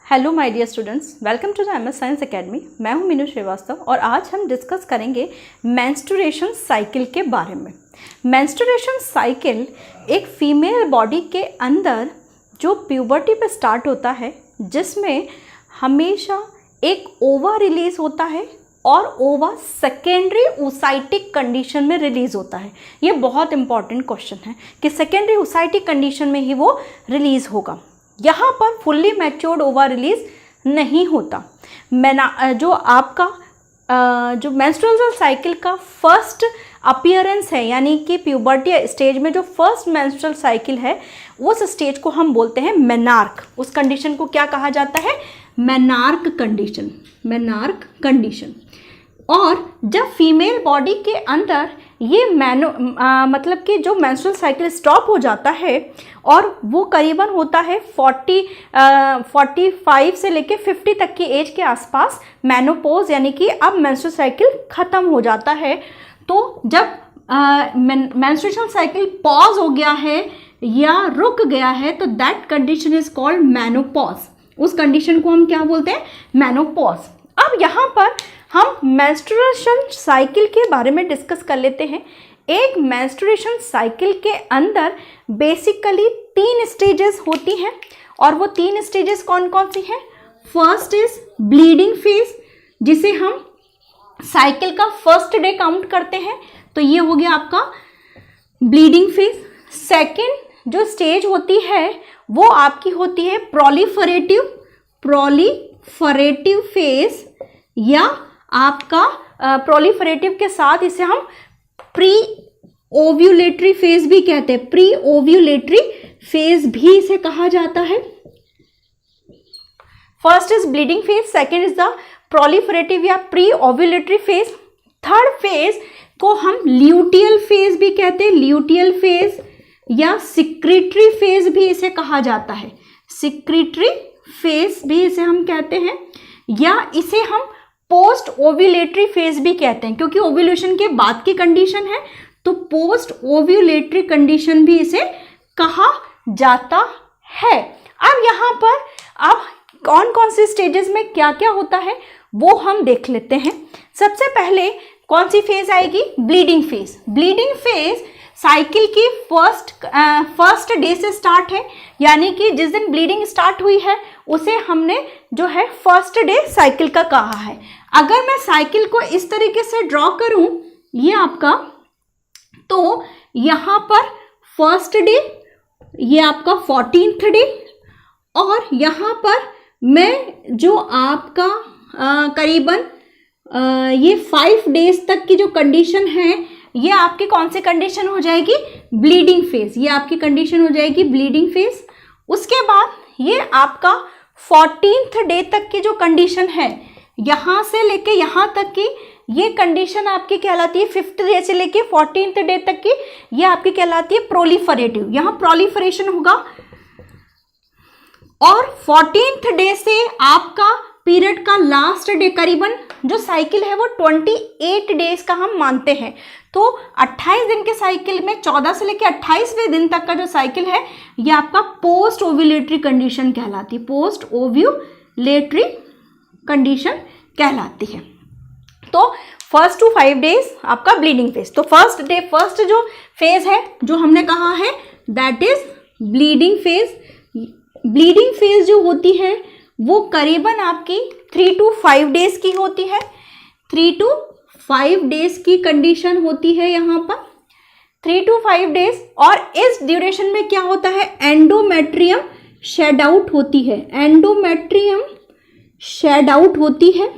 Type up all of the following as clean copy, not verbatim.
Hello my dear students, welcome to the MS science academy. मैं हूं मीनू श्रीवास्तव और आज हम डिस्कस करेंगे मेंस्ट्रुएशन साइकिल के बारे में। मेंस्ट्रुएशन साइकिल एक फीमेल बॉडी के अंदर जो प्यूबर्टी पे स्टार्ट होता है, जिसमें हमेशा एक ओवा रिलीज होता है और ओवा सेकेंडरी ओसाइटिक कंडीशन में रिलीज होता है। ये बहुत इंपॉर्टेंट क्वेश्चन है कि सेकेंडरी ओसाइटिक कंडीशन में ही वो रिलीज होगा। यहाँ पर फुल्ली मैच्योर्ड ओवा रिलीज नहीं होता। जो आपका जो मेंस्ट्रुअल साइकिल का फर्स्ट अपीयरेंस है, यानी कि प्यूबर्टी स्टेज में जो फर्स्ट मेंस्ट्रुअल साइकिल है, उस स्टेज को हम बोलते हैं मेनार्क। उस कंडीशन को क्या कहा जाता है? Menarche condition. Menarche condition. और जब फीमेल बॉडी के अंदर ये मतलब कि जो मेंस्ट्रुअल साइकिल स्टॉप हो जाता है और वो करीबन होता है 45 से लेके 50 तक की एज के आसपास, मेनोपॉज, यानी कि अब मेंस्ट्रुअल साइकिल ख़त्म हो जाता है। तो जब मेंस्ट्रुएशन साइकिल पॉज हो गया है या रुक गया है, तो that condition is called menopause. उस कंडीशन को हम क्या बोलते हैं? मेनोपॉज। अब यहाँ पर हम मेंस्ट्रुएशन साइकिल के बारे में डिस्कस कर लेते हैं। एक मेंस्ट्रुएशन साइकिल के अंदर बेसिकली 3 स्टेजेस होती हैं, और वो 3 स्टेजेस कौन कौन सी हैं? फर्स्ट इज ब्लीडिंग फेज, जिसे हम साइकिल का फर्स्ट डे काउंट करते हैं, तो ये हो गया आपका ब्लीडिंग फेज। सेकेंड जो स्टेज होती है वो आपकी होती है प्रोलीफरेटिव फेज, या आपका प्रोलीफरेटिव के साथ इसे हम प्री ओव्यूलेटरी फेज भी कहते हैं। प्री ओव्यूलेटरी फेज भी इसे कहा जाता है। First is bleeding phase, second is the proliferative या pre ovulatory phase. Third phase को हम ल्यूटियल फेज भी कहते हैं। ल्यूटियल फेज या सिक्रीटरी फेज भी इसे कहा जाता है। सिक्रीटरी फेज भी इसे हम कहते हैं, या इसे हम पोस्ट ओव्यूलेटरी फेज भी कहते हैं, क्योंकि ओव्यूलेशन के बाद की कंडीशन है, तो पोस्ट ओव्यूलेटरी कंडीशन भी इसे कहा जाता है। अब यहाँ पर अब कौन कौन से स्टेजेस में क्या क्या होता है वो हम देख लेते हैं। सबसे पहले कौन सी फेज आएगी? Bleeding phase. Bleeding phase cycle की फर्स्ट डे से स्टार्ट है, यानी कि जिस दिन ब्लीडिंग स्टार्ट हुई है उसे हमने जो है फर्स्ट डे साइकिल का कहा है। अगर मैं साइकिल को इस तरीके से ड्रॉ करूं, ये आपका, तो यहाँ पर फर्स्ट डे, ये आपका 14th डे, और यहाँ पर मैं जो आपका करीबन ये 5 डेज तक की जो कंडीशन है, ये आपकी कौन सी कंडीशन हो जाएगी? Bleeding phase. ये आपकी कंडीशन हो जाएगी ब्लीडिंग फेज। उसके बाद ये आपका 14th डे तक की जो कंडीशन है, यहाँ से लेके यहाँ तक की ये कंडीशन आपकी कहलाती है 5th डे से लेके 14th डे तक की, ये आपकी कहलाती है प्रोलीफरेटिव। यहाँ प्रोलीफरेशन होगा। और 14th डे से आपका पीरियड का लास्ट डे, करीबन जो साइकिल है वो 28 डेज का हम मानते हैं। तो 28 दिन के साइकिल में 14 से लेकर 28वें दिन तक का जो साइकिल है, ये आपका पोस्ट ओव्यूलेटरी कंडीशन कहलाती है। पोस्ट ओव्यूलेटरी कंडीशन कहलाती है। तो फर्स्ट टू 5 डेज आपका ब्लीडिंग फेज। तो फर्स्ट जो फेज है जो हमने कहा है, that is bleeding phase. Bleeding phase जो होती है वो करीबन आपकी 3 to 5 डेज की होती है। 3 to 5 डेज की कंडीशन होती है यहाँ पर, 3 to 5 डेज। और इस ड्यूरेशन में क्या होता है? एंडोमेट्रियम शेड आउट होती है। एंडोमेट्रियम शेड आउट होती है।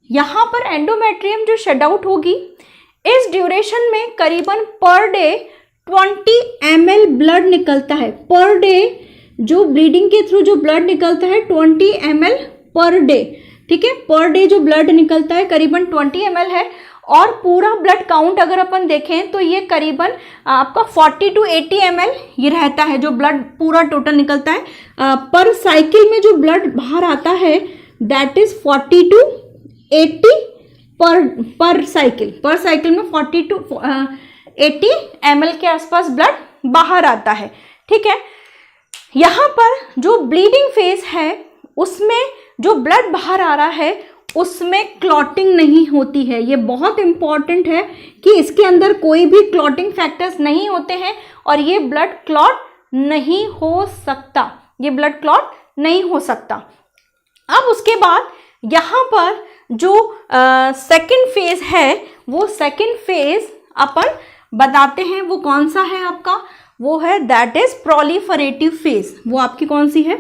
यहाँ पर एंडोमेट्रियम जो शेड आउट होगी, इस ड्यूरेशन में करीबन पर डे 20 ml ब्लड निकलता है। पर डे जो ब्लीडिंग के थ्रू जो ब्लड निकलता है 20 ml पर डे, ठीक है। पर डे जो ब्लड निकलता है करीबन 20 ml है। और पूरा ब्लड काउंट अगर अपन देखें तो ये करीबन आपका 40 to 80 ml ये रहता है, जो ब्लड पूरा टोटल निकलता है। पर साइकिल में जो ब्लड बाहर आता है, दैट इज 40 to 80 पर साइकिल। पर साइकिल में 40 to 80 ml के आसपास ब्लड बाहर आता है, ठीक है। यहाँ पर जो ब्लीडिंग फेज है उसमें जो ब्लड बाहर आ रहा है उसमें क्लॉटिंग नहीं होती है। ये बहुत इंपॉर्टेंट है कि इसके अंदर कोई भी क्लॉटिंग फैक्टर्स नहीं होते हैं और ये ब्लड क्लॉट नहीं हो सकता, ये ब्लड क्लॉट नहीं हो सकता। अब उसके बाद यहाँ पर जो सेकंड फेज है वो सेकंड फेज अपन बताते हैं, वो कौन सा है आपका, वो है दैट इज प्रोलिफरेटिव फेज। वो आपकी कौन सी है,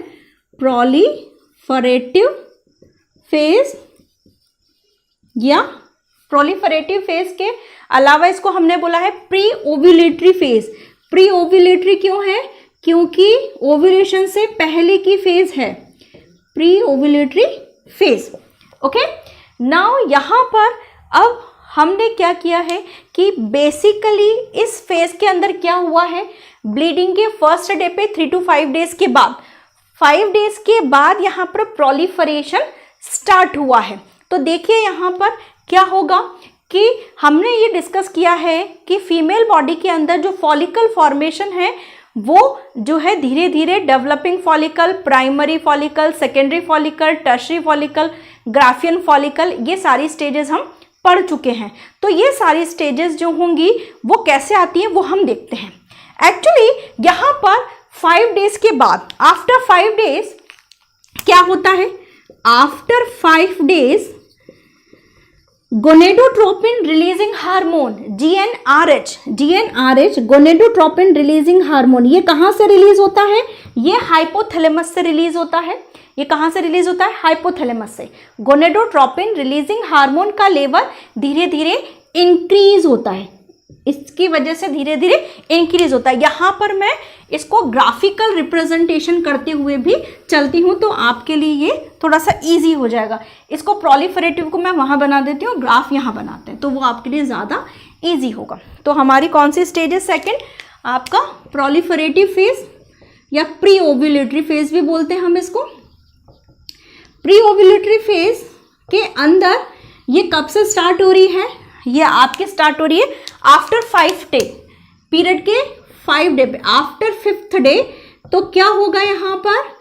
प्रोलिफरेटिव फेज। या प्रोलिफरेटिव फेज के अलावा इसको हमने बोला है pre ovulatory phase. Pre ovulatory क्यों है, क्योंकि ओव्यूलेशन से पहले की फेज है, pre ovulatory phase. Okay, now यहाँ पर अब हमने क्या किया है कि बेसिकली इस फेज के अंदर क्या हुआ है, ब्लीडिंग के फर्स्ट डे पे 3 to 5 डेज के बाद, 5 डेज के बाद यहाँ पर प्रोलिफरेशन स्टार्ट हुआ है। तो देखिए यहाँ पर क्या होगा कि हमने ये डिस्कस किया है कि फीमेल बॉडी के अंदर जो फॉलिकल फॉर्मेशन है वो जो है धीरे धीरे developing follicle, primary follicle, secondary follicle, tertiary follicle, Graafian follicle, ये सारी स्टेजेस हम पढ़ चुके हैं। तो ये सारी स्टेजेस जो होंगी वो कैसे आती हैं वो हम देखते हैं। एक्चुअली यहाँ पर 5 डेज के बाद, आफ्टर 5 डेज क्या होता है, after 5 days gonadotropin releasing hormone GnRH gonadotropin releasing hormone, ये कहाँ से रिलीज होता है, ये हाइपोथैलेमस से रिलीज होता है। ये कहाँ से रिलीज होता है, हाइपोथैलेमस से। गोनेडोट्रोपिन रिलीजिंग हार्मोन का लेवल धीरे धीरे इंक्रीज होता है, इसकी वजह से धीरे धीरे इंक्रीज होता है। यहाँ पर मैं इसको ग्राफिकल रिप्रेजेंटेशन करते हुए भी चलती हूँ तो आपके लिए ये थोड़ा सा इजी हो जाएगा। इसको प्रोलिफरेटिव को मैं वहाँ बना देती हूँ, ग्राफ यहाँ बनाते हैं, तो वो आपके लिए ज़्यादा इजी होगा। तो हमारी कौन सी स्टेज है, सेकेंड, आपका प्रोलिफरेटिव फेज या प्री ओव्यूलेटरी फेज भी बोलते हैं हम इसको। प्री ओव्यूलेटरी फेज के अंदर ये कब से स्टार्ट हो रही है, ये आपके स्टार्ट हो रही है आफ्टर 5 डे, पीरियड के 5 डे पे, आफ्टर 5th डे। तो क्या होगा यहाँ पर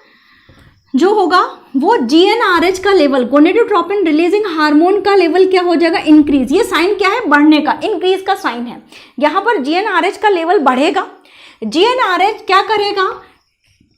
जो होगा वो GnRH का लेवल, गोनेडोट्रोपिन रिलीजिंग हार्मोन का लेवल क्या हो जाएगा, इंक्रीज। ये साइन क्या है, बढ़ने का, इंक्रीज का साइन है। यहाँ पर GnRH का लेवल बढ़ेगा। GnRH क्या करेगा,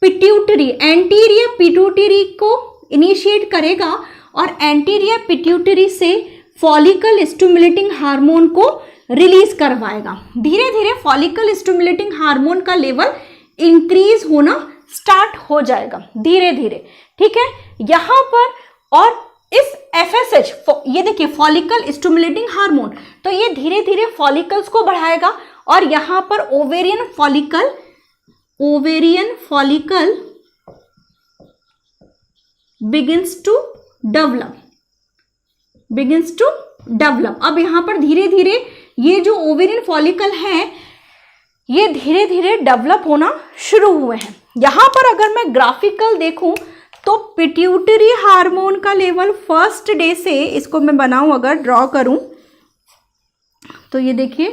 पिट्यूटरी, एंटीरियर पिट्यूटरी को इनिशिएट करेगा और एंटीरियर पिट्यूटरी से फॉलिकल स्टिमुलेटिंग हार्मोन को रिलीज करवाएगा। धीरे धीरे फॉलिकल स्टिमुलेटिंग हार्मोन का लेवल इंक्रीज होना स्टार्ट हो जाएगा धीरे धीरे, ठीक है। यहाँ पर और इस FSH, ये देखिए फॉलिकल स्टिमुलेटिंग हार्मोन, तो ये धीरे धीरे फॉलिकल्स को बढ़ाएगा और यहाँ पर ovarian follicle begins to develop. अब यहाँ पर धीरे धीरे ये जो ओवेरियन फॉलिकल है ये धीरे धीरे डेवलप होना शुरू हुए हैं। यहाँ पर अगर मैं ग्राफिकल देखूं तो पिट्यूटरी हार्मोन का लेवल फर्स्ट डे से, इसको मैं बनाऊं अगर ड्रॉ करूं तो ये देखिए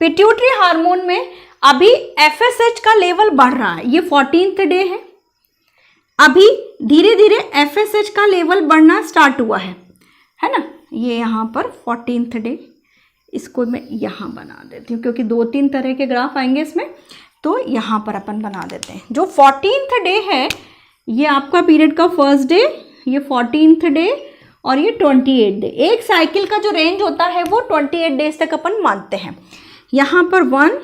पिट्यूटरी हार्मोन में अभी FSH का लेवल बढ़ रहा है, ये 14th डे है। अभी धीरे धीरे FSH का लेवल बढ़ना स्टार्ट हुआ है ना। ये यहाँ पर 14th डे, इसको मैं यहाँ बना देती हूँ क्योंकि 2-3 तरह के ग्राफ आएंगे इसमें, तो यहाँ पर अपन बना देते हैं। जो 14th डे है ये आपका पीरियड का फर्स्ट डे, ये 14th डे और ये 28 डे। एक साइकिल का जो रेंज होता है वो 28 डेज तक अपन मानते हैं। यहाँ पर 1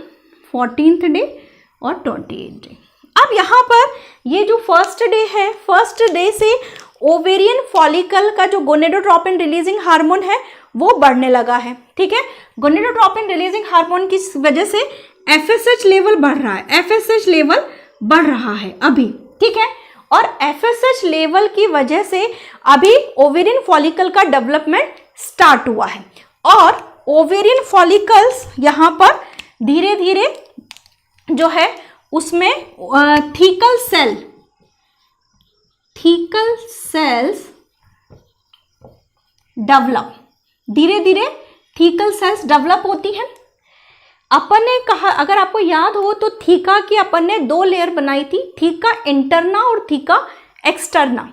14th डे और 28 डे। अब यहाँ पर ये जो फर्स्ट डे है, फर्स्ट डे से ओवेरियन फॉलिकल का जो गोनेडोट्रोपिन रिलीजिंग हार्मोन है वो बढ़ने लगा है, ठीक है। गोनेडोट्रोपिन रिलीजिंग हार्मोन की वजह से FSH लेवल बढ़ रहा है, FSH लेवल बढ़ रहा है अभी, ठीक है। और FSH लेवल की वजह से अभी ओवेरियन फॉलिकल का डेवलपमेंट स्टार्ट हुआ है और ओवेरियन फॉलिकल्स यहाँ पर धीरे धीरे जो है उसमें थीकल सेल्स डेवलप, धीरे धीरे थीकल सेल्स डेवलप होती हैं अपन ने कहा, अगर आपको याद हो तो थीका की अपन ने 2 लेयर बनाई थी, थीका इंटरना और थीका एक्सटर्ना।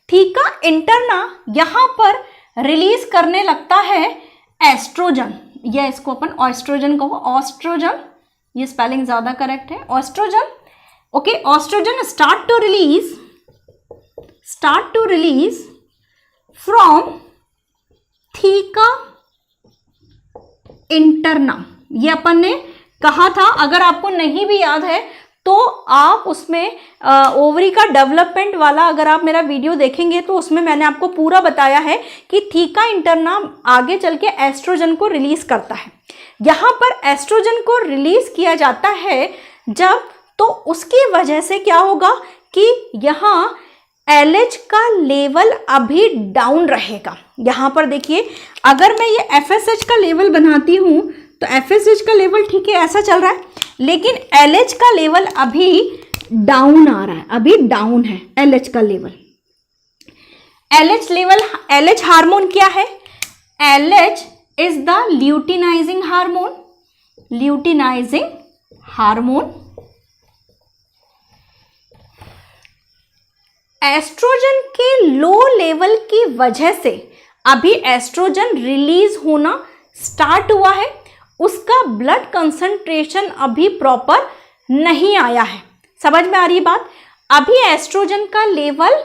थीका इंटरना यहाँ पर रिलीज करने लगता है एस्ट्रोजन, या इसको अपन ऑस्ट्रोजन कहो, ऑस्ट्रोजन, ये स्पेलिंग ज्यादा करेक्ट है, oestrogen. Okay, oestrogen start to release from theca interna. ये अपन ने कहा था, अगर आपको नहीं भी याद है तो आप उसमें ओवरी का डेवलपमेंट वाला अगर आप मेरा वीडियो देखेंगे तो उसमें मैंने आपको पूरा बताया है कि थीका इंटरना आगे चल के एस्ट्रोजन को रिलीज करता है। यहाँ पर एस्ट्रोजन को रिलीज किया जाता है जब, तो उसकी वजह से क्या होगा कि यहाँ LH का लेवल अभी डाउन रहेगा। यहाँ पर देखिए, अगर मैं ये FSH का लेवल बनाती हूँ तो FSH का लेवल ठीक है ऐसा चल रहा है, लेकिन LH का लेवल अभी डाउन आ रहा है, अभी डाउन है LH का लेवल। LH हार्मोन क्या है? LH is the luteinizing hormone. Estrogen के लो लेवल की वजह से अभी एस्ट्रोजन रिलीज होना स्टार्ट हुआ है, उसका ब्लड कंसंट्रेशन अभी प्रॉपर नहीं आया है। समझ में आ रही है बात? अभी एस्ट्रोजन का लेवल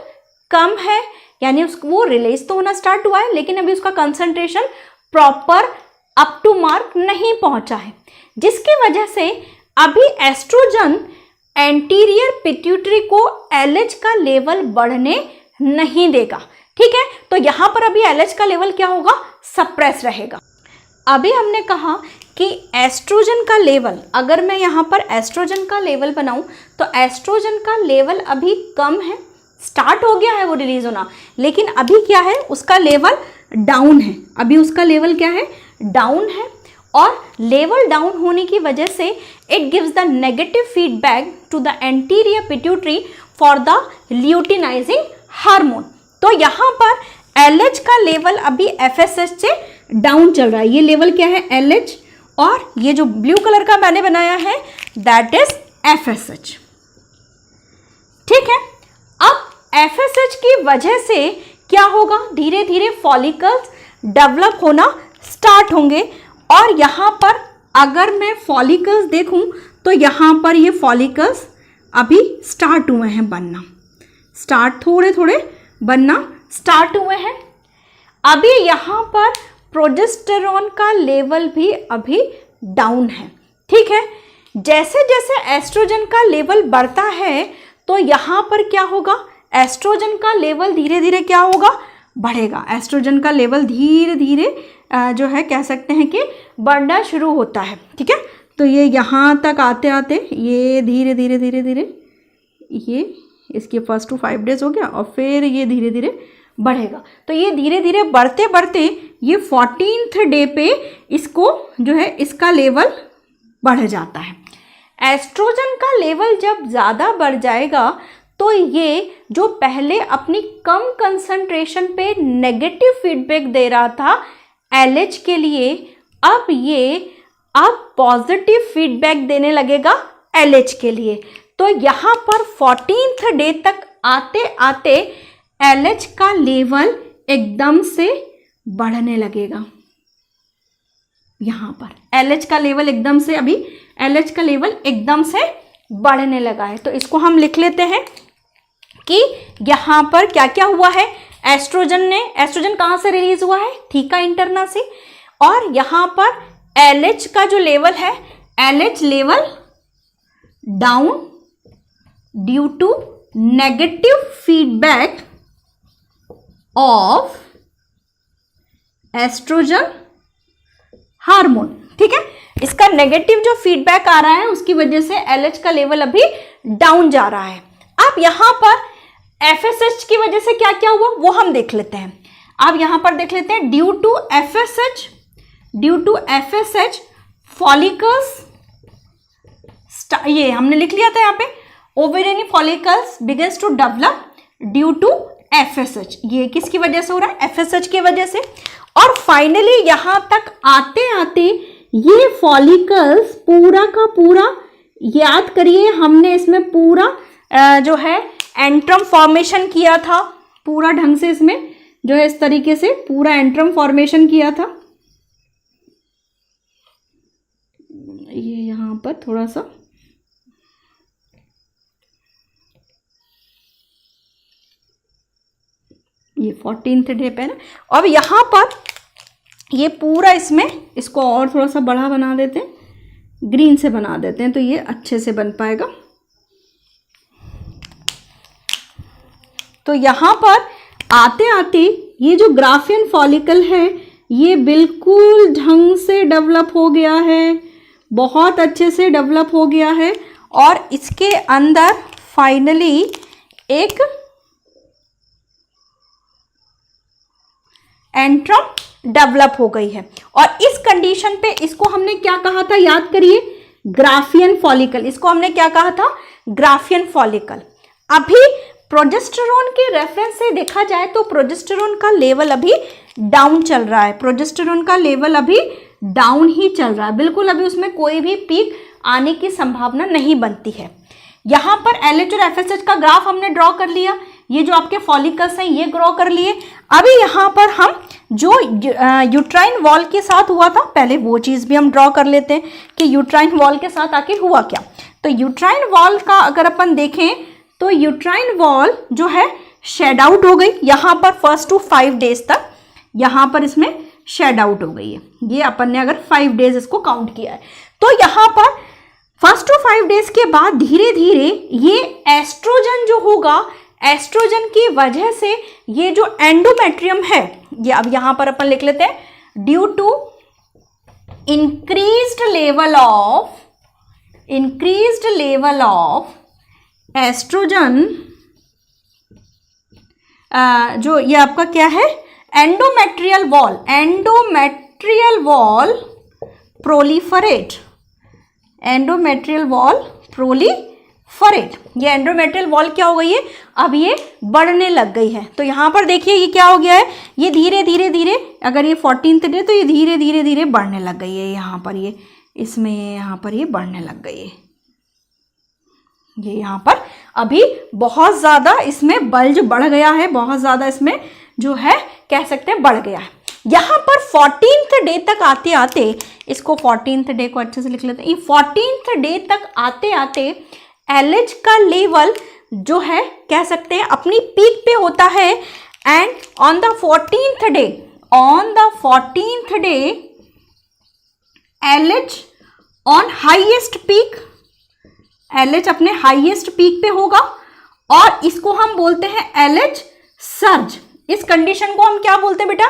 कम है, यानी उसको वो रिलीज तो होना स्टार्ट हुआ है, लेकिन अभी उसका concentration proper up to mark नहीं पहुंचा है, जिसकी वजह से अभी एस्ट्रोजन एंटीरियर पिट्यूटरी को LH का लेवल बढ़ने नहीं देगा। ठीक है, तो यहां पर अभी LH का लेवल क्या होगा? सप्रेस रहेगा। अभी हमने कहा कि एस्ट्रोजन का लेवल, अगर मैं यहाँ पर एस्ट्रोजन का लेवल बनाऊं तो एस्ट्रोजन का लेवल अभी कम है, स्टार्ट हो गया है वो रिलीज होना, लेकिन अभी क्या है? उसका लेवल डाउन है। अभी उसका लेवल क्या है? डाउन है, और लेवल डाउन होने की वजह से it gives the negative feedback to the anterior pituitary for the luteinizing hormone. तो यहाँ पर LH का लेवल अभी FSH से डाउन चल रहा है। ये लेवल क्या है? LH, और ये जो ब्लू कलर का मैंने बनाया है दैट इज FSH। ठीक है, अब FSH की वजह से क्या होगा? धीरे धीरे फॉलिकल्स डेवलप होना स्टार्ट होंगे, और यहाँ पर अगर मैं फॉलिकल्स देखूं तो यहाँ पर ये फॉलिकल्स अभी स्टार्ट हुए हैं बनना, थोड़े थोड़े बनना स्टार्ट हुए हैं। अभी यहाँ पर प्रोजेस्टेरॉन का लेवल भी अभी डाउन है। ठीक है, जैसे जैसे एस्ट्रोजन का लेवल बढ़ता है तो यहाँ पर क्या होगा? एस्ट्रोजन का लेवल धीरे धीरे क्या होगा? बढ़ेगा। एस्ट्रोजन का लेवल धीरे धीरे जो है कह सकते हैं कि बढ़ना शुरू होता है। ठीक है, तो ये यहाँ तक आते आते ये धीरे धीरे धीरे धीरे ये इसके फर्स्ट टू 5 डेज हो गया, और फिर ये धीरे धीरे बढ़ेगा। तो ये धीरे धीरे बढ़ते बढ़ते ये 14th डे पे इसको जो है इसका लेवल बढ़ जाता है। एस्ट्रोजन का लेवल जब ज़्यादा बढ़ जाएगा तो ये जो पहले अपनी कम कंसंट्रेशन पे नेगेटिव फीडबैक दे रहा था LH के लिए, अब पॉजिटिव फीडबैक देने लगेगा LH के लिए। तो यहाँ पर 14th डे तक आते आते LH का लेवल एकदम से बढ़ने लगेगा। यहाँ पर LH का लेवल एकदम से, अभी LH का लेवल एकदम से बढ़ने लगा है। तो इसको हम लिख लेते हैं कि यहाँ पर क्या क्या हुआ है? एस्ट्रोजन कहाँ से रिलीज हुआ है? थीका इंटरना से। और यहाँ पर LH का जो लेवल है, LH level down due to negative feedback of estrogen hormone. ठीक है, इसका नेगेटिव जो फीडबैक आ रहा है उसकी वजह से LH का लेवल अभी डाउन जा रहा है। अब यहाँ पर FSH की वजह से क्या क्या हुआ वो हम देख लेते हैं। अब यहाँ पर देख लेते हैं, ड्यू टू FSH फॉलिकल्स, ये हमने लिख लिया था यहाँ पे, ovarian follicles begins to develop due to FSH। ये किसकी वजह से हो रहा है? FSH की वजह से। और फाइनली यहाँ तक आते आते ये फॉलिकल्स पूरा का पूरा, याद करिए हमने इसमें पूरा जो है एंट्रम फॉर्मेशन किया था, पूरा ढंग से इसमें जो है इस तरीके से पूरा एंट्रम फॉर्मेशन किया था। ये यहाँ पर थोड़ा सा ये 14th डे पे ना। अब यहाँ पर ये पूरा इसमें इसको और थोड़ा सा बड़ा बना देते हैं, ग्रीन से बना देते हैं तो ये अच्छे से बन पाएगा। तो यहाँ पर आते आते ये जो ग्राफियन फॉलिकल है ये बिल्कुल ढंग से डेवलप हो गया है, बहुत अच्छे से डेवलप हो गया है और इसके अंदर फाइनली एक एंट्रम डेवलप हो गई है। और इस कंडीशन पे इसको हमने क्या कहा था, याद करिए, ग्राफियन फॉलिकल। इसको हमने क्या कहा था, ग्राफियन फॉलिकल। अभी प्रोजेस्टेरोन के रेफरेंस से देखा जाए तो प्रोजेस्टेरोन का लेवल अभी डाउन चल रहा है, प्रोजेस्टेरोन का लेवल अभी डाउन ही चल रहा है, बिल्कुल अभी उसमें कोई भी पीक आने की संभावना नहीं बनती है। यहाँ पर LH और FSH का ग्राफ हमने ड्रॉ कर लिया, ये जो आपके फॉलिकल्स हैं ये ड्रॉ कर लिए। अभी यहाँ पर हम जो यूट्राइन वॉल के साथ हुआ था पहले वो चीज़ भी हम ड्रॉ कर लेते हैं कि यूट्राइन वॉल के साथ आके हुआ क्या। तो यूट्राइन वॉल का अगर अपन देखें तो यूट्राइन वॉल जो है शेड आउट हो गई यहाँ पर 1 to 5 डेज तक, यहाँ पर इसमें शेड आउट हो गई है। ये अपन ने अगर 5 डेज इसको काउंट किया है तो यहाँ पर 1 to 5 डेज के बाद धीरे धीरे ये एस्ट्रोजन जो होगा, एस्ट्रोजन की वजह से ये जो एंडोमेट्रियम है ये अब यहाँ पर अपन लिख लेते हैं, due to increased level of estrogen, जो ये आपका क्या है, endometrial wall proliferate, endometrial wall proliferate. ये एंडोमेट्रियल वॉल क्या हो गई है, अब ये बढ़ने लग गई है। तो यहाँ पर देखिए ये क्या हो गया है, ये धीरे धीरे अगर ये 14th डे तो ये धीरे धीरे बढ़ने लग गई है। यहाँ पर ये इसमें यहाँ पर ये बढ़ने लग गई है, ये यहाँ पर अभी बहुत ज़्यादा इसमें बल्ज बढ़ गया है, बहुत ज़्यादा इसमें जो है कह सकते हैं बढ़ गया है। यहाँ पर 14th डे तक आते आते, इसको 14th डे को अच्छे से लिख लेते हैं, ये 14th डे तक आते आते LH का लेवल जो है कह सकते हैं अपनी पीक पे होता है। And on the 14th day LH on highest peak, LH अपने हाईएस्ट पीक पे होगा और इसको हम बोलते हैं LH सर्ज। इस कंडीशन को हम क्या बोलते हैं बेटा,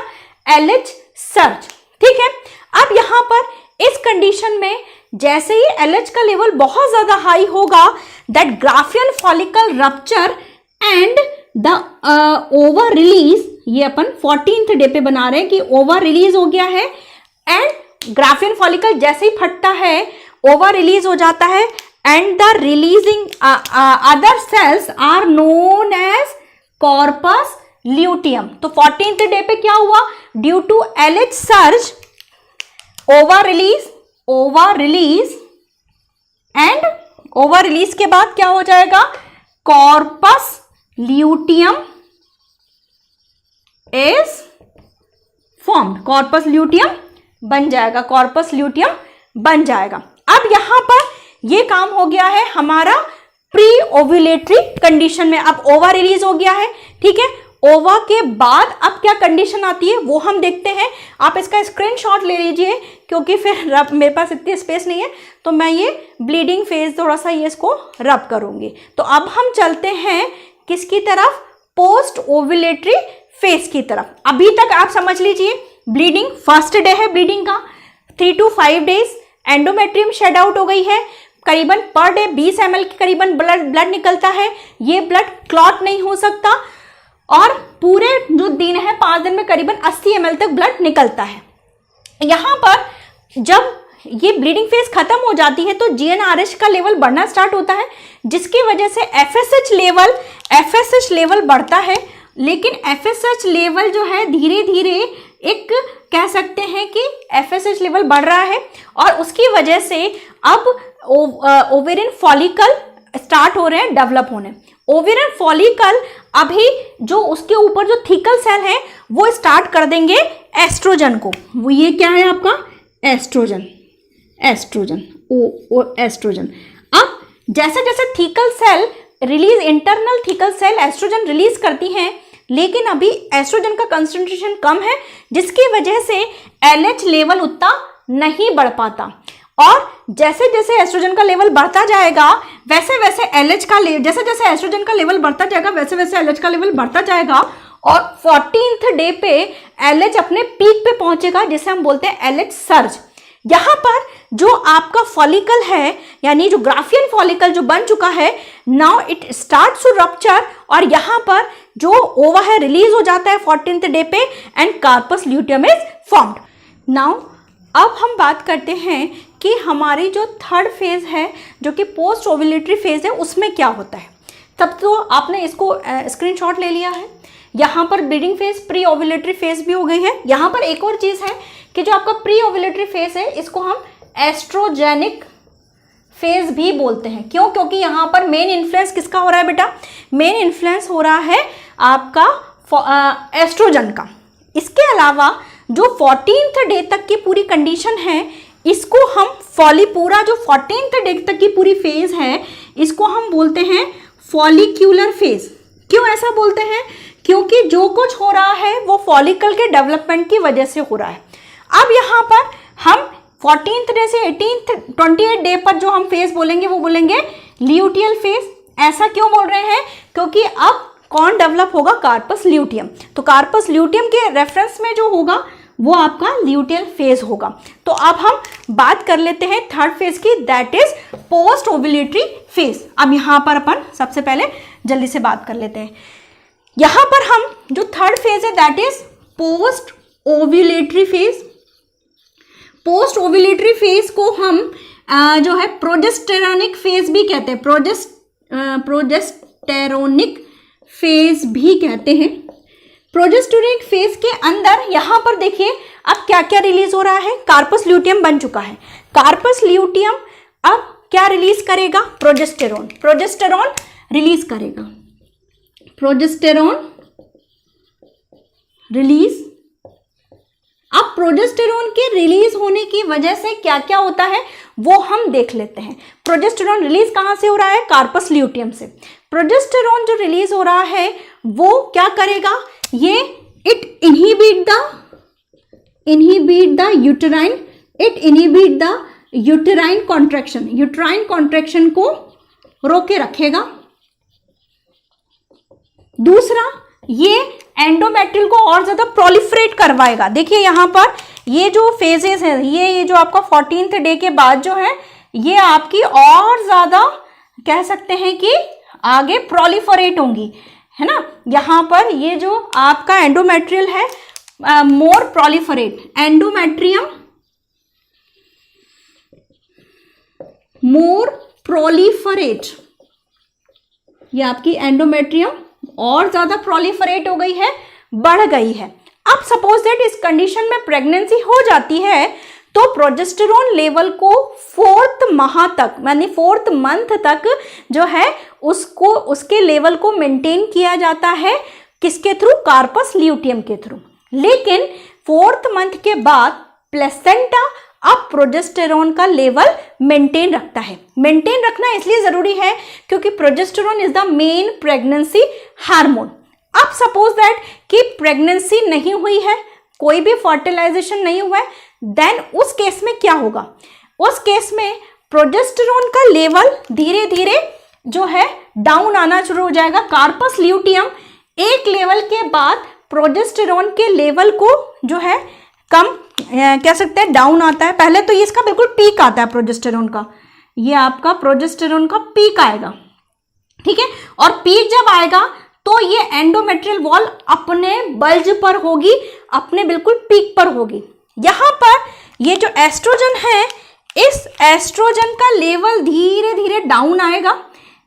LH सर्ज। ठीक है, अब यहाँ पर इस कंडीशन में जैसे ही LH का लेवल बहुत ज्यादा हाई होगा, that Graafian follicle rupture and the over release, ये अपन 14th डे पे बना रहे हैं कि ओवर रिलीज हो गया है एंड ग्राफियन फॉलिकल जैसे ही फटता है ओवर रिलीज हो जाता है and the releasing other cells are known as corpus luteum. तो 14th डे पे क्या हुआ, due to LH surge over release and over release के बाद क्या हो जाएगा, corpus luteum is formed, corpus luteum बन जाएगा, कॉर्पस ल्यूटियम बन जाएगा। अब यहां पर ये काम हो गया है हमारा प्री ओव्यूलेटरी कंडीशन में, अब ओवा रिलीज हो गया है। ठीक है, ओवा के बाद अब क्या कंडीशन आती है वो हम देखते हैं। आप इसका स्क्रीनशॉट ले लीजिए क्योंकि फिर मेरे पास इतनी स्पेस नहीं है, तो मैं ये ब्लीडिंग फेज थोड़ा सा ये इसको रब करूंगी। तो अब हम चलते हैं किसकी तरफ, पोस्ट ओव्यूलेटरी फेज की तरफ। अभी तक आप समझ लीजिए ब्लीडिंग फर्स्ट डे है, ब्लीडिंग का 3 to 5 days, endometrium shed out हो गई है, करीबन पर डे 20 ml के करीबन ब्लड निकलता है। ये ब्लड क्लॉट नहीं हो सकता और पूरे जो दिन है 5 दिन में करीबन 80 ml तक ब्लड निकलता है। यहाँ पर जब ये ब्लीडिंग फेज खत्म हो जाती है तो GnRH का लेवल बढ़ना स्टार्ट होता है, जिसकी वजह से FSH लेवल बढ़ता है। लेकिन FSH लेवल जो है धीरे धीरे एक कह सकते हैं कि FSH लेवल बढ़ रहा है और उसकी वजह से अब ओवेरियन फॉलिकल स्टार्ट हो रहे हैं डेवलप होने। ओवेरियन फॉलिकल अभी जो उसके ऊपर जो थिकल सेल है वो स्टार्ट कर देंगे एस्ट्रोजन को। वो ये क्या है आपका एस्ट्रोजन, एस्ट्रोजन एस्ट्रोजन। अब जैसे जैसे thecal cell release, internal thecal cell estrogen release करती हैं, लेकिन अभी एस्ट्रोजन का कंसंट्रेशन कम है जिसकी वजह से LH लेवल उतना नहीं बढ़ पाता। और जैसे जैसे एस्ट्रोजन का लेवल बढ़ता जाएगा वैसे वैसे LH का जैसे जैसे एस्ट्रोजन का लेवल बढ़ता जाएगा वैसे वैसे LH का लेवल बढ़ता जाएगा और 14th डे पे LH अपने पीक पे पहुंचेगा जिसे हम बोलते हैं LH सर्ज। यहाँ पर जो आपका फॉलिकल है यानी जो ग्राफियन फॉलिकल जो बन चुका है, now it starts to rupture और यहाँ पर जो ओवा है रिलीज हो जाता है 14th डे पे and corpus luteum is formed. Now अब हम बात करते हैं कि हमारी जो थर्ड फेज है जो कि पोस्ट ओव्यूलेटरी फेज है उसमें क्या होता है। तब तो आपने इसको स्क्रीनशॉट ले लिया है। यहाँ पर breeding phase, pre ovulatory phase भी हो गई है। यहाँ पर एक और चीज़ है कि जो आपका प्री ओव्यूलेटरी फेज है इसको हम एस्ट्रोजेनिक फेज भी बोलते हैं। क्यों? क्योंकि यहाँ पर मेन इन्फ्लुएंस किसका हो रहा है बेटा? मेन इन्फ्लुएंस हो रहा है आपका एस्ट्रोजन का। इसके अलावा जो 14th डे तक की पूरी कंडीशन है इसको हम पूरा जो 14th डे तक की पूरी फेज है इसको हम बोलते हैं फॉलिक्यूलर फेज। क्यों ऐसा बोलते हैं? क्योंकि जो कुछ हो रहा है वो फॉलिकल के डेवलपमेंट की वजह से हो रहा है। अब यहाँ पर हम 14th डे से 28 डे पर जो हम फेज बोलेंगे वो बोलेंगे ल्यूटियल फेज। ऐसा क्यों बोल रहे हैं? क्योंकि अब कौन डेवलप होगा? Corpus luteum. तो कार्पस ल्यूटियम के रेफरेंस में जो होगा वो आपका ल्यूटियल फेज होगा। तो अब हम बात कर लेते हैं थर्ड फेज की, that is post ovulatory phase. अब यहाँ पर अपन सबसे पहले जल्दी से बात कर लेते हैं। यहाँ पर हम जो थर्ड फेज है that is post ovulatory phase. Post ovulatory phase को हम जो है प्रोजेस्टेरोनिक फेज भी कहते हैं, प्रोजेस्टेरोनिक फेज भी कहते हैं। प्रोजेस्टेरोनिक फेज के अंदर यहाँ पर देखिए अब क्या क्या रिलीज हो रहा है। कार्पस ल्यूटियम बन चुका है। कार्पस ल्यूटियम अब क्या रिलीज करेगा? प्रोजेस्टेरोन। प्रोजेस्टेरोन रिलीज करेगा, प्रोजेस्टेरोन रिलीज। अब प्रोजेस्टेरोन के रिलीज होने की वजह से क्या क्या होता है वो हम देख लेते हैं। प्रोजेस्टेरोन रिलीज कहाँ से हो रहा है? कार्पस ल्यूटियम से। प्रोजेस्टेरोन जो रिलीज हो रहा है वो क्या करेगा? ये it inhibit the uterine, it inhibit the uterine contraction, uterine contraction को रोके रखेगा। दूसरा, ये एंडोमेट्रियल को और ज्यादा प्रोलिफरेट करवाएगा। देखिए यहाँ पर ये जो फेजेस है, ये जो आपका 14th डे के बाद जो है ये आपकी और ज्यादा कह सकते हैं कि आगे प्रोलिफरेट होंगी, है ना। यहाँ पर ये जो आपका एंडोमेट्रियल है मोर प्रोलिफरेट, एंडोमेट्रियम मोर प्रोलिफरेट, ये आपकी एंडोमेट्रियम और ज्यादा प्रोलिफरेट हो गई है, बढ़ गई है। अब सपोज दैट इस कंडीशन में प्रेगनेंसी हो जाती है तो प्रोजेस्टेरोन लेवल को 4th माह तक यानी 4th मंथ तक जो है उसको उसके लेवल को मेंटेन किया जाता है। किसके थ्रू? कार्पस ल्यूटियम के थ्रू। लेकिन 4th मंथ के बाद प्लेसेंटा अब प्रोजेस्टेरोन का लेवल मेंटेन रखता है। मेंटेन रखना इसलिए जरूरी है क्योंकि progesterone is the main pregnancy hormone. अब सपोज दैट कि प्रेगनेंसी नहीं हुई है, कोई भी फर्टिलाइजेशन नहीं हुआ है, देन उस केस में क्या होगा? उस केस में प्रोजेस्टेरोन का लेवल धीरे धीरे जो है डाउन आना शुरू हो जाएगा। कार्पस ल्यूटियम एक लेवल के बाद प्रोजेस्टेरोन के लेवल को जो है कम कह सकते हैं डाउन आता है। पहले तो ये इसका बिल्कुल पीक आता है प्रोजेस्टेरोन का, ये आपका प्रोजेस्टेरोन का पीक आएगा, ठीक है। और पीक जब आएगा तो ये एंडोमेट्रियल वॉल अपने बल्ज पर होगी, अपने बिल्कुल पीक पर होगी। यहाँ पर ये जो एस्ट्रोजन है, इस एस्ट्रोजन का लेवल धीरे धीरे डाउन आएगा,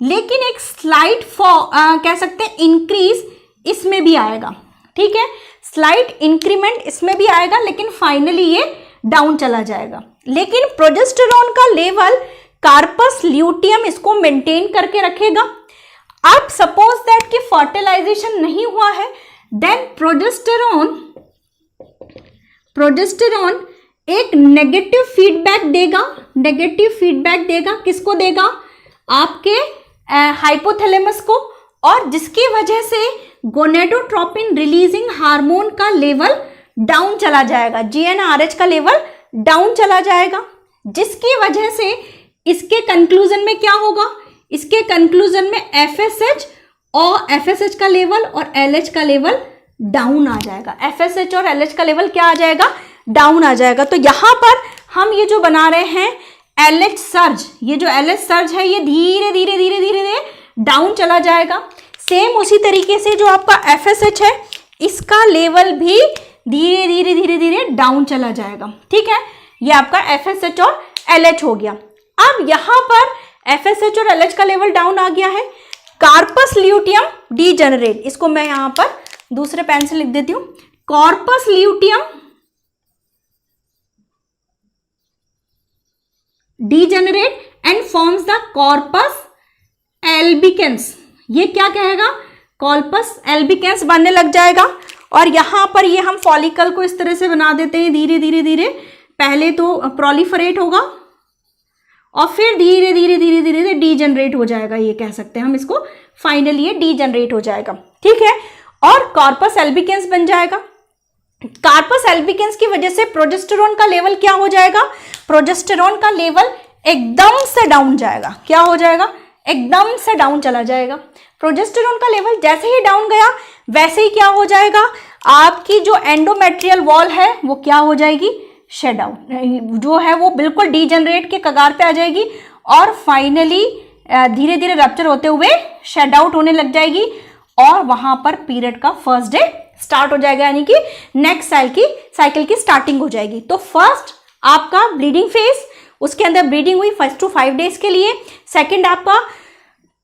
लेकिन एक स्लाइट कह सकते हैं इंक्रीज इसमें भी आएगा, ठीक है। स्लाइट इंक्रीमेंट इसमें भी आएगा, लेकिन फाइनली ये डाउन चला जाएगा। लेकिन प्रोजेस्टेरॉन का लेवल कार्पस ल्यूटियम इसको मेंटेन करके रखेगा। अब सपोज दैट कि फर्टिलाइजेशन नहीं हुआ है, देन प्रोजेस्टेरॉन एक नेगेटिव फीडबैक देगा। किसको देगा? आपके हाइपोथैलेमस को, और जिसकी वजह से गोनेडोट्रोपिन रिलीजिंग हार्मोन का लेवल डाउन चला जाएगा, GnRH का लेवल डाउन चला जाएगा, जिसकी वजह से इसके कंक्लूजन में क्या होगा? इसके कंक्लूजन में FSH का लेवल और LH का लेवल डाउन आ जाएगा। FSH और LH का लेवल क्या आ जाएगा? डाउन आ जाएगा। तो यहां पर हम ये जो बना रहे हैं LH सर्ज, ये जो LH सर्ज है ये धीरे धीरे डाउन चला जाएगा। सेम उसी तरीके से जो आपका FSH है इसका लेवल भी धीरे धीरे डाउन चला जाएगा। ठीक है, ये आपका FSH और LH हो गया। अब यहां पर FSH और LH का लेवल डाउन आ गया है। कार्पस ल्यूटियम डीजेनरेट, इसको मैं यहां पर दूसरे पेन से लिख देती हूं। Corpus luteum degenerate and forms the corpus albicans. ये क्या कहेगा? कॉर्पस एल्बिकेंस बनने लग जाएगा। और यहां पर ये हम फॉलिकल को इस तरह से बना देते हैं, धीरे धीरे पहले तो प्रोलिफरेट होगा और फिर धीरे धीरे डीजेनरेट हो जाएगा। ये कह सकते हैं हम इसको, फाइनली ये डीजेनरेट हो जाएगा। ठीक है, और कॉर्पस एल्बिकेंस बन जाएगा। कार्पस एल्बिकेंस की वजह से प्रोजेस्टेरॉन का लेवल क्या हो जाएगा? प्रोजेस्टेरॉन का लेवल एकदम से डाउन जाएगा। क्या हो जाएगा? एकदम से डाउन चला जाएगा। प्रोजेस्टेरॉन का लेवल जैसे ही डाउन गया वैसे ही क्या हो जाएगा? आपकी जो एंडोमेट्रियल वॉल है वो क्या हो जाएगी? शेड आउट जो है वो बिल्कुल डीजेनरेट के कगार पे आ जाएगी और फाइनली धीरे धीरे रप्चर होते हुए शेड आउट होने लग जाएगी और वहां पर पीरियड का फर्स्ट डे स्टार्ट हो जाएगा, यानी कि नेक्स्ट साइकिल की स्टार्टिंग हो जाएगी। तो फर्स्ट आपका ब्लीडिंग फेज, उसके अंदर ब्लीडिंग हुई 1 to 5 डेज के लिए। सेकंड आपका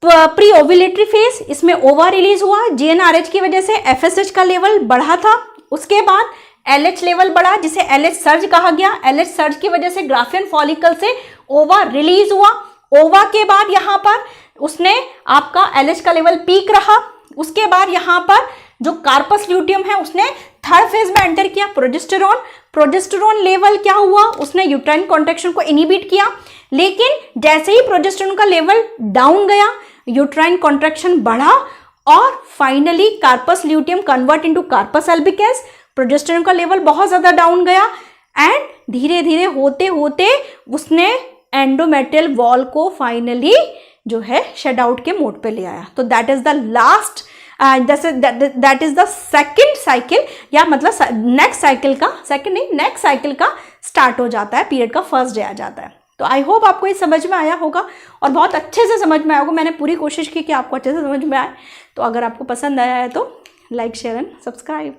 प्री ओव्यूलेटरी फेज, इसमें ओवा रिलीज हुआ, GnRH की वजह से FSH का लेवल बढ़ा था। उसके बाद LH लेवल बढ़ा जिसे LH सर्ज कहा गया। LH सर्ज की वजह से ग्राफियन फॉलिकल से ओवा रिलीज हुआ। ओवा के बाद यहाँ पर उसने आपका LH का लेवल पीक रहा। उसके बाद यहाँ पर जो कार्पस ल्यूटियम है उसने थर्ड फेज में एंटर किया। प्रोजेस्टेरॉन लेवल क्या हुआ? उसने यूट्राइन कॉन्ट्रैक्शन को इनहिबिट किया, लेकिन जैसे ही प्रोजेस्टेरॉन का लेवल डाउन गया यूट्राइन कॉन्ट्रैक्शन बढ़ा और finally corpus luteum convert into corpus albicans. Progesterone का लेवल बहुत ज्यादा डाउन गया एंड धीरे धीरे होते होते उसने एंडोमेट्रियल वॉल को फाइनली जो है शेड आउट के मोड पे ले आया। तो that is the last, that is the second cycle, या मतलब नेक्स्ट साइकिल का स्टार्ट हो जाता है, पीरियड का फर्स्ट डे आ जाता है। तो आई होप आपको ये समझ में आया होगा और बहुत अच्छे से समझ में आया होगा। मैंने पूरी कोशिश की कि आपको अच्छे से समझ में आए। तो अगर आपको पसंद आया है तो लाइक, शेयर एंड सब्सक्राइब।